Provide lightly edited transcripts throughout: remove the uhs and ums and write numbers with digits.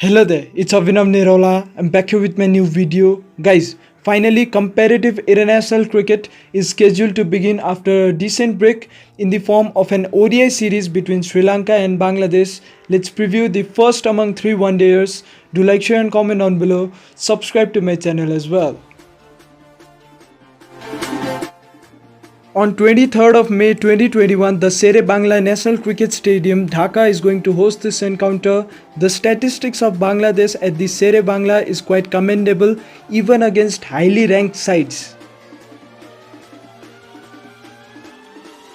Hello there, it's Avinam Nirola. I'm back here with my new video. Guys, finally competitive international cricket is scheduled to begin after a decent break in the form of an ODI series between Sri Lanka and Bangladesh. Let's preview the first among three one-dayers. Do like, share and comment down below. Subscribe to my channel as well. On 23rd of May 2021, the Sere-Bangla National Cricket Stadium, Dhaka is going to host this encounter. The statistics of Bangladesh at the Sere-Bangla is quite commendable even against highly ranked sides.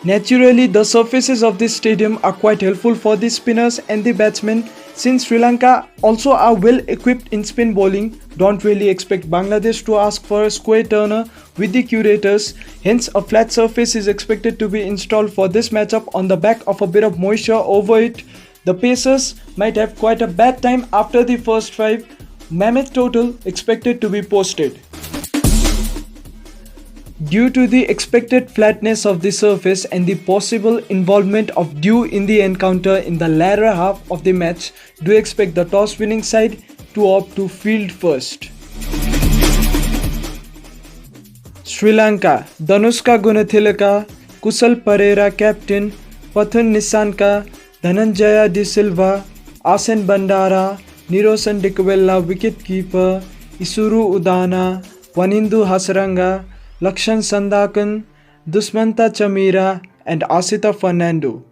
Naturally, the surfaces of this stadium are quite helpful for the spinners and the batsmen. Since Sri Lanka also are well equipped in spin bowling, don't really expect Bangladesh to ask for a square turner with the curators. Hence, a flat surface is expected to be installed for this matchup on the back of a bit of moisture over it. The Pacers might have quite a bad time after the first 5. Mammoth total expected to be posted. Due to the expected flatness of the surface and the possible involvement of dew in the encounter in the latter half of the match, do expect the toss-winning side to opt to field first. Sri Lanka, Danushka Gunathilaka, Kusal Pereira captain, Pathun Nissanka, Dhananjaya De Silva, Asen Bandara, Nirosan Dikwella wicket-keeper, Isuru Udana, Wanindu Hasaranga, Lakshan Sandakan, Dusmanta Chamira and Asita Fernando.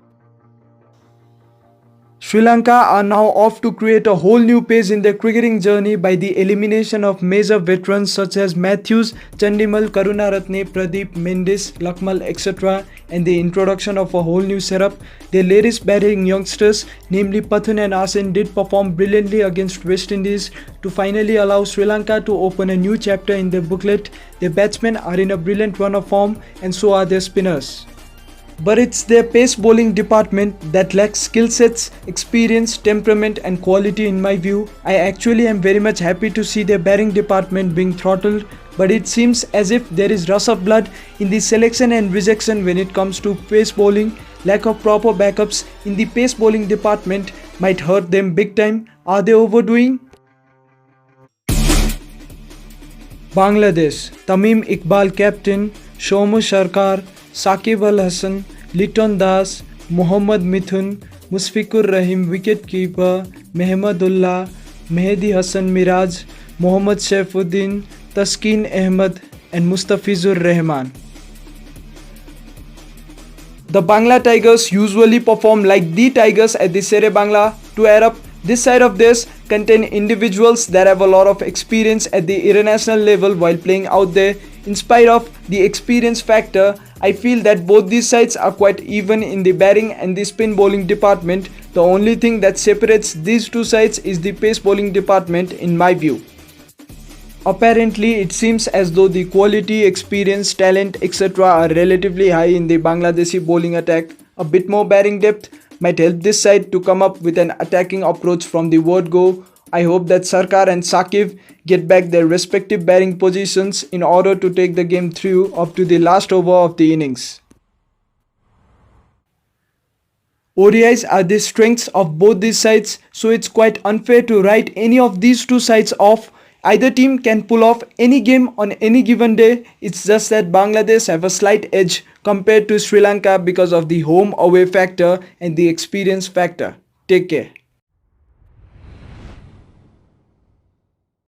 Sri Lanka are now off to create a whole new pace in their cricketing journey by the elimination of major veterans such as Matthews, Chandimal, Karunaratne, Pradeep, Mendes, Lakmal, etc. and the introduction of a whole new setup. Their latest batting youngsters, namely Pathun and Asen, did perform brilliantly against West Indies to finally allow Sri Lanka to open a new chapter in their booklet. Their batsmen are in a brilliant run of form and so are their spinners. But it's their pace bowling department that lacks skill sets, experience, temperament and quality in my view. I actually am very much happy to see their batting department being throttled, but it seems as if there is rush of blood in the selection and rejection when it comes to pace bowling. Lack of proper backups in the pace bowling department might hurt them big time. Are they overdoing? Bangladesh, Tamim Iqbal captain, Shomu Sharkar, Saqib Al Hasan, Liton Das, Mohammad Mithun, Musfiqur Rahim wicket-keeper, Mehmadullah, Mehdi Hassan Miraj, Mohammad Saifuddin, Taskeen Ahmed and Mustafizur Rahman. The Bangla Tigers usually perform like the Tigers at the Sere-Bangla. To add up, this side of this contain individuals that have a lot of experience at the international level while playing out there. In spite of the experience factor, I feel that both these sides are quite even in the batting and the spin bowling department. The only thing that separates these two sides is the pace bowling department in my view. Apparently, it seems as though the quality, experience, talent, etc. are relatively high in the Bangladeshi bowling attack. A bit more batting depth might help this side to come up with an attacking approach from the word go. I hope that Sarkar and Saqib get back their respective batting positions in order to take the game through up to the last over of the innings. ODIs are the strengths of both these sides, so it's quite unfair to write any of these two sides off. Either team can pull off any game on any given day. It's just that Bangladesh have a slight edge compared to Sri Lanka because of the home away factor and the experience factor. Take care.